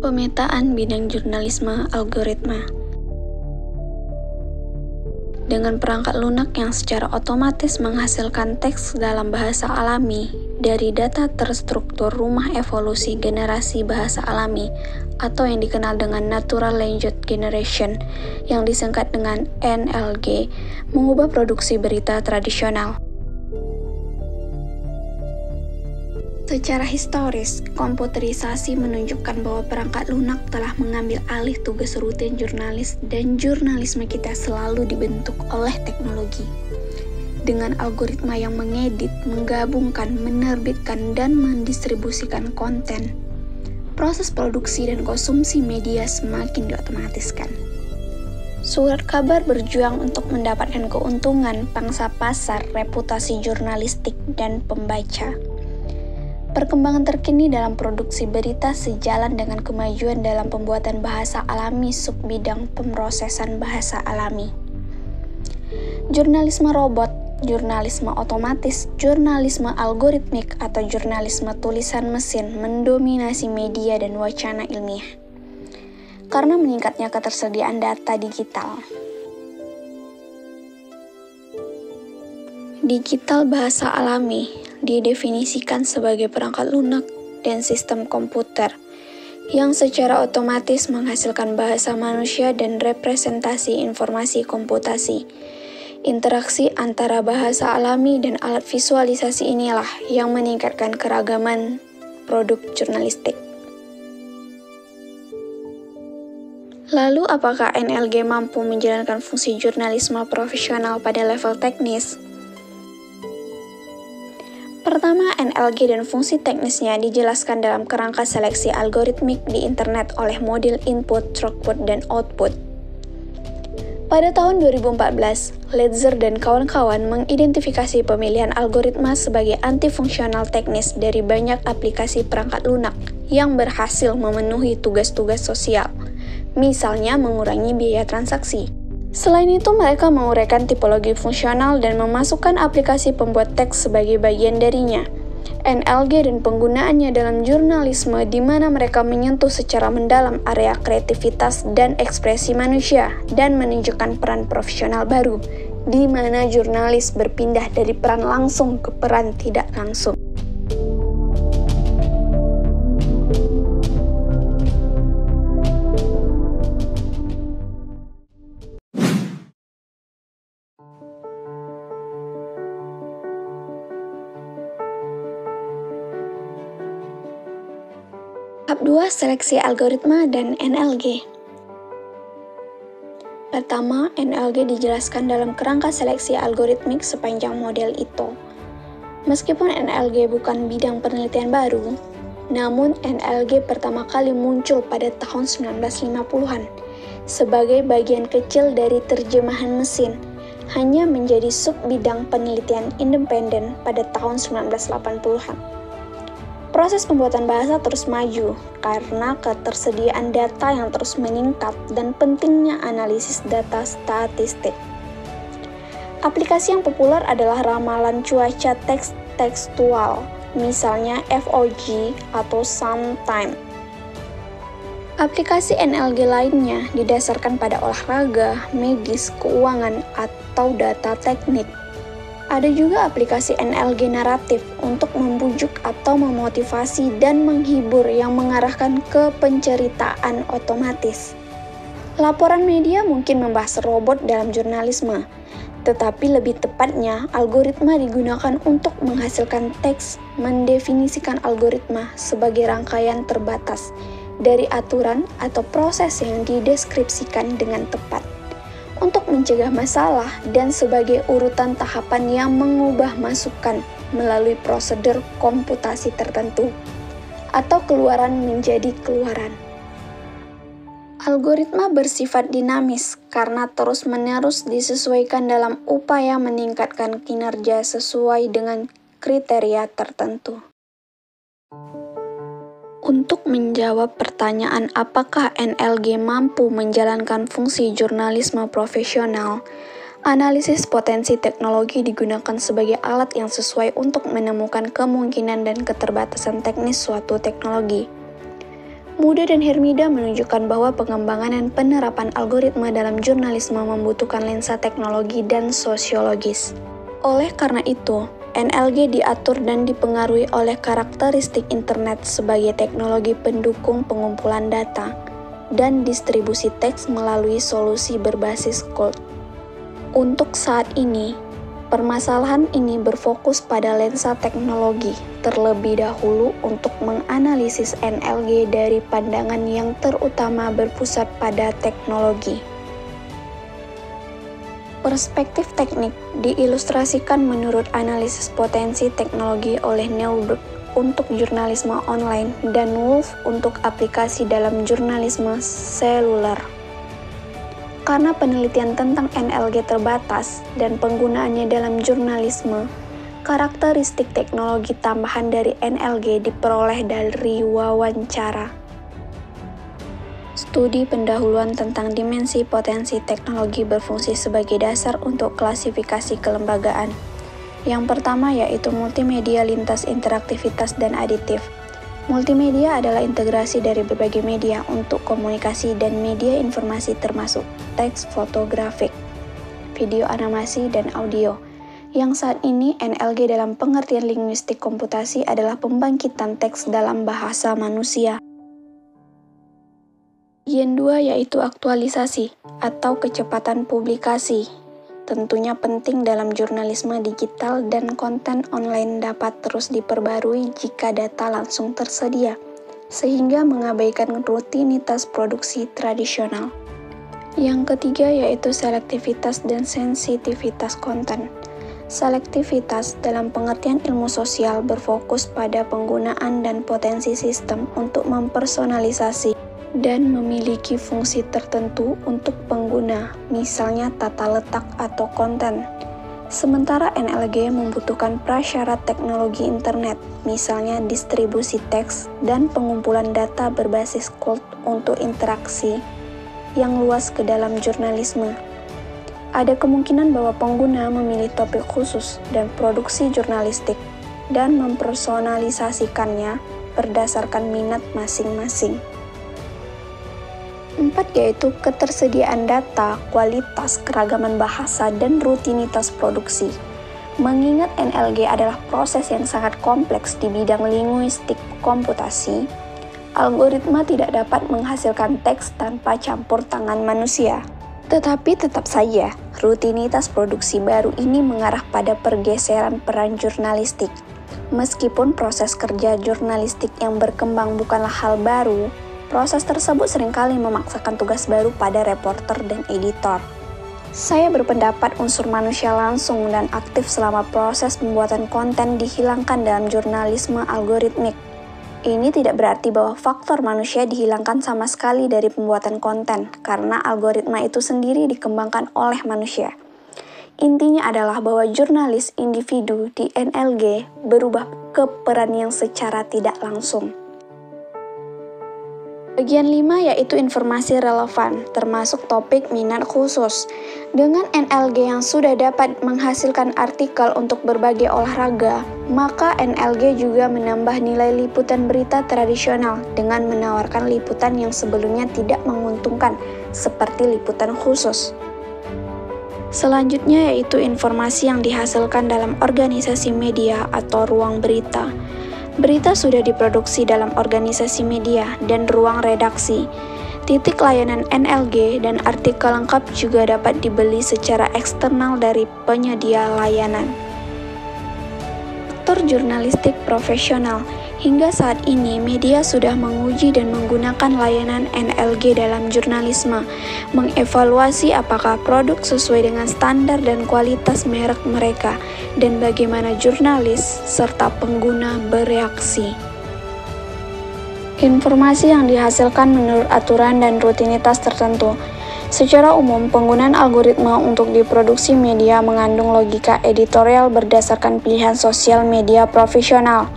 Pemetaan bidang jurnalisme algoritma. Dengan perangkat lunak yang secara otomatis menghasilkan teks dalam bahasa alami dari data terstruktur rumah evolusi generasi bahasa alami atau yang dikenal dengan Natural Language Generation yang disingkat dengan NLG, mengubah produksi berita tradisional. Secara historis, komputerisasi menunjukkan bahwa perangkat lunak telah mengambil alih tugas rutin jurnalis dan jurnalisme kita selalu dibentuk oleh teknologi. Dengan algoritma yang mengedit, menggabungkan, menerbitkan, dan mendistribusikan konten, proses produksi dan konsumsi media semakin diotomatiskan. Surat kabar berjuang untuk mendapatkan keuntungan pangsa pasar, reputasi jurnalistik, dan pembaca. Perkembangan terkini dalam produksi berita sejalan dengan kemajuan dalam pembuatan bahasa alami subbidang pemrosesan bahasa alami. Jurnalisme robot, jurnalisme otomatis, jurnalisme algoritmik atau jurnalisme tulisan mesin mendominasi media dan wacana ilmiah. Karena meningkatnya ketersediaan data digital. Digital bahasa alami didefinisikan sebagai perangkat lunak dan sistem komputer yang secara otomatis menghasilkan bahasa manusia dan representasi informasi komputasi. Interaksi antara bahasa alami dan alat visualisasi inilah yang meningkatkan keragaman produk jurnalistik. Lalu, apakah NLG mampu menjalankan fungsi jurnalisme profesional pada level teknis? Pertama, NLG dan fungsi teknisnya dijelaskan dalam kerangka seleksi algoritmik di internet oleh model input, throughput, dan output. Pada tahun 2014, Ledzer dan kawan-kawan mengidentifikasi pemilihan algoritma sebagai antifungsional teknis dari banyak aplikasi perangkat lunak yang berhasil memenuhi tugas-tugas sosial, misalnya mengurangi biaya transaksi. Selain itu, mereka menguraikan tipologi fungsional dan memasukkan aplikasi pembuat teks sebagai bagian darinya. NLG dan penggunaannya dalam jurnalisme di mana mereka menyentuh secara mendalam area kreativitas dan ekspresi manusia dan menunjukkan peran profesional baru, di mana jurnalis berpindah dari peran langsung ke peran tidak langsung. Tahap 2, seleksi algoritma dan NLG. Pertama, NLG dijelaskan dalam kerangka seleksi algoritmik sepanjang model Ito. Meskipun NLG bukan bidang penelitian baru, namun NLG pertama kali muncul pada tahun 1950-an sebagai bagian kecil dari terjemahan mesin, hanya menjadi sub-bidang penelitian independen pada tahun 1980-an. Proses pembuatan bahasa terus maju karena ketersediaan data yang terus meningkat dan pentingnya analisis data statistik. Aplikasi yang populer adalah ramalan cuaca tekstual, misalnya FOG atau SumTime. Aplikasi NLG lainnya didasarkan pada olahraga, medis, keuangan, atau data teknik. Ada juga aplikasi NLG naratif untuk membujuk atau memotivasi dan menghibur yang mengarahkan ke penceritaan otomatis. Laporan media mungkin membahas robot dalam jurnalisme, tetapi lebih tepatnya algoritma digunakan untuk menghasilkan teks, mendefinisikan algoritma sebagai rangkaian terbatas dari aturan atau proses yang dideskripsikan dengan tepat untuk mencegah masalah dan sebagai urutan tahapan yang mengubah masukan melalui prosedur komputasi tertentu atau keluaran menjadi keluaran. Algoritma bersifat dinamis karena terus-menerus disesuaikan dalam upaya meningkatkan kinerja sesuai dengan kriteria tertentu. Untuk menjawab pertanyaan apakah NLG mampu menjalankan fungsi jurnalisme profesional, analisis potensi teknologi digunakan sebagai alat yang sesuai untuk menemukan kemungkinan dan keterbatasan teknis suatu teknologi. Muda dan Hermida menunjukkan bahwa pengembangan dan penerapan algoritma dalam jurnalisme membutuhkan lensa teknologi dan sosiologis. Oleh karena itu, NLG diatur dan dipengaruhi oleh karakteristik internet sebagai teknologi pendukung pengumpulan data dan distribusi teks melalui solusi berbasis cold. Untuk saat ini, permasalahan ini berfokus pada lensa teknologi terlebih dahulu untuk menganalisis NLG dari pandangan yang terutama berpusat pada teknologi. Perspektif teknik diilustrasikan menurut analisis potensi teknologi oleh Neuberg untuk jurnalisme online dan Wolf untuk aplikasi dalam jurnalisme seluler. Karena penelitian tentang NLG terbatas dan penggunaannya dalam jurnalisme, karakteristik teknologi tambahan dari NLG diperoleh dari wawancara. Studi pendahuluan tentang dimensi potensi teknologi berfungsi sebagai dasar untuk klasifikasi kelembagaan. Yang pertama yaitu multimedia lintas interaktivitas dan aditif. Multimedia adalah integrasi dari berbagai media untuk komunikasi dan media informasi termasuk teks, fotografik, video animasi, dan audio. Yang saat ini NLG dalam pengertian linguistik komputasi adalah pembangkitan teks dalam bahasa manusia. Bagian 2 yaitu aktualisasi atau kecepatan publikasi. Tentunya penting dalam jurnalisme digital dan konten online dapat terus diperbarui jika data langsung tersedia, sehingga mengabaikan rutinitas produksi tradisional. Yang ketiga yaitu selektivitas dan sensitivitas konten. Selektivitas dalam pengertian ilmu sosial berfokus pada penggunaan dan potensi sistem untuk mempersonalisasi dan memiliki fungsi tertentu untuk pengguna, misalnya tata letak atau konten. Sementara NLG membutuhkan prasyarat teknologi internet, misalnya distribusi teks dan pengumpulan data berbasis cold untuk interaksi yang luas ke dalam jurnalisme. Ada kemungkinan bahwa pengguna memilih topik khusus dan produksi jurnalistik dan mempersonalisasikannya berdasarkan minat masing-masing. 4 yaitu ketersediaan data, kualitas, keragaman bahasa, dan rutinitas produksi. Mengingat NLG adalah proses yang sangat kompleks di bidang linguistik komputasi, algoritma tidak dapat menghasilkan teks tanpa campur tangan manusia. Tetapi tetap saja, rutinitas produksi baru ini mengarah pada pergeseran peran jurnalistik. Meskipun proses kerja jurnalistik yang berkembang bukanlah hal baru, proses tersebut seringkali memaksakan tugas baru pada reporter dan editor. Saya berpendapat unsur manusia langsung dan aktif selama proses pembuatan konten dihilangkan dalam jurnalisme algoritmik. Ini tidak berarti bahwa faktor manusia dihilangkan sama sekali dari pembuatan konten, karena algoritma itu sendiri dikembangkan oleh manusia. Intinya adalah bahwa jurnalis individu di NLG berubah ke peran yang secara tidak langsung. Bagian 5 yaitu informasi relevan, termasuk topik minat khusus. Dengan NLG yang sudah dapat menghasilkan artikel untuk berbagai olahraga, maka NLG juga menambah nilai liputan berita tradisional dengan menawarkan liputan yang sebelumnya tidak menguntungkan, seperti liputan khusus. Selanjutnya yaitu informasi yang dihasilkan dalam organisasi media atau ruang berita. Berita sudah diproduksi dalam organisasi media dan ruang redaksi. Titik layanan NLG dan artikel lengkap juga dapat dibeli secara eksternal dari penyedia layanan. Faktor jurnalistik profesional. Hingga saat ini, media sudah menguji dan menggunakan layanan NLG dalam jurnalisme, mengevaluasi apakah produk sesuai dengan standar dan kualitas merek mereka, dan bagaimana jurnalis serta pengguna bereaksi. Informasi yang dihasilkan menurut aturan dan rutinitas tertentu. Secara umum, penggunaan algoritma untuk diproduksi media mengandung logika editorial berdasarkan pilihan sosial media profesional.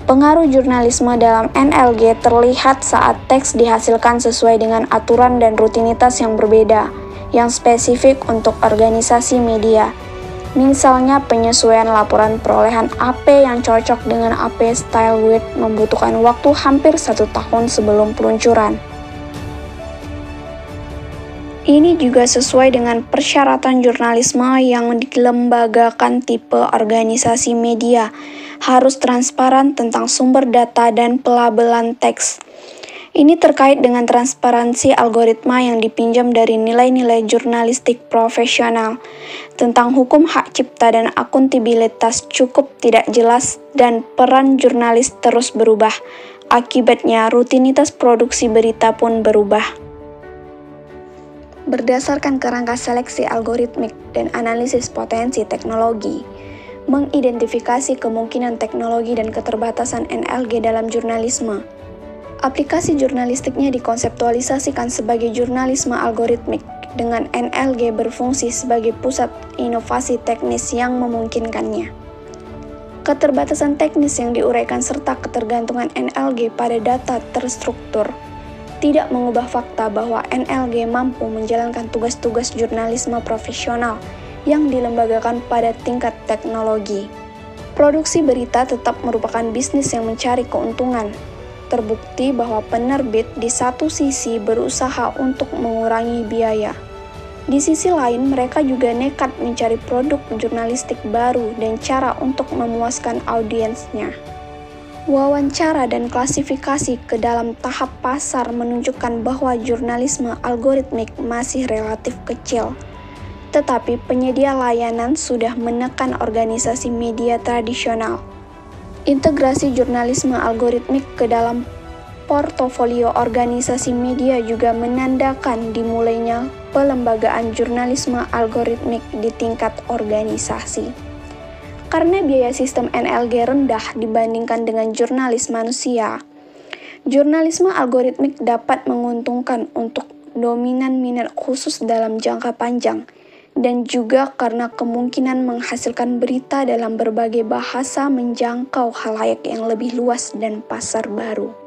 Pengaruh jurnalisme dalam NLG terlihat saat teks dihasilkan sesuai dengan aturan dan rutinitas yang berbeda, yang spesifik untuk organisasi media. Misalnya penyesuaian laporan perolehan AP yang cocok dengan AP Style Guide membutuhkan waktu hampir 1 tahun sebelum peluncuran. Ini juga sesuai dengan persyaratan jurnalisme yang dilembagakan tipe organisasi media, harus transparan tentang sumber data dan pelabelan teks. Ini terkait dengan transparansi algoritma yang dipinjam dari nilai-nilai jurnalistik profesional. Tentang hukum hak cipta dan akuntabilitas cukup tidak jelas dan peran jurnalis terus berubah. Akibatnya, rutinitas produksi berita pun berubah. Berdasarkan kerangka seleksi algoritmik dan analisis potensi teknologi, mengidentifikasi kemungkinan teknologi dan keterbatasan NLG dalam jurnalisme. Aplikasi jurnalistiknya dikonseptualisasikan sebagai jurnalisme algoritmik, dengan NLG berfungsi sebagai pusat inovasi teknis yang memungkinkannya. Keterbatasan teknis yang diuraikan serta ketergantungan NLG pada data terstruktur tidak mengubah fakta bahwa NLG mampu menjalankan tugas-tugas jurnalisme profesional yang dilembagakan pada tingkat teknologi. Produksi berita tetap merupakan bisnis yang mencari keuntungan. Terbukti bahwa penerbit di satu sisi berusaha untuk mengurangi biaya. Di sisi lain, mereka juga nekat mencari produk jurnalistik baru dan cara untuk memuaskan audiensnya. Wawancara dan klasifikasi ke dalam tahap pasar menunjukkan bahwa jurnalisme algoritmik masih relatif kecil. Tetapi penyedia layanan sudah menekan organisasi media tradisional. Integrasi jurnalisme algoritmik ke dalam portofolio organisasi media juga menandakan dimulainya pelembagaan jurnalisme algoritmik di tingkat organisasi. Karena biaya sistem NLG rendah dibandingkan dengan jurnalis manusia, jurnalisme algoritmik dapat menguntungkan untuk dominan minat khusus dalam jangka panjang, dan juga karena kemungkinan menghasilkan berita dalam berbagai bahasa menjangkau khalayak yang lebih luas dan pasar baru.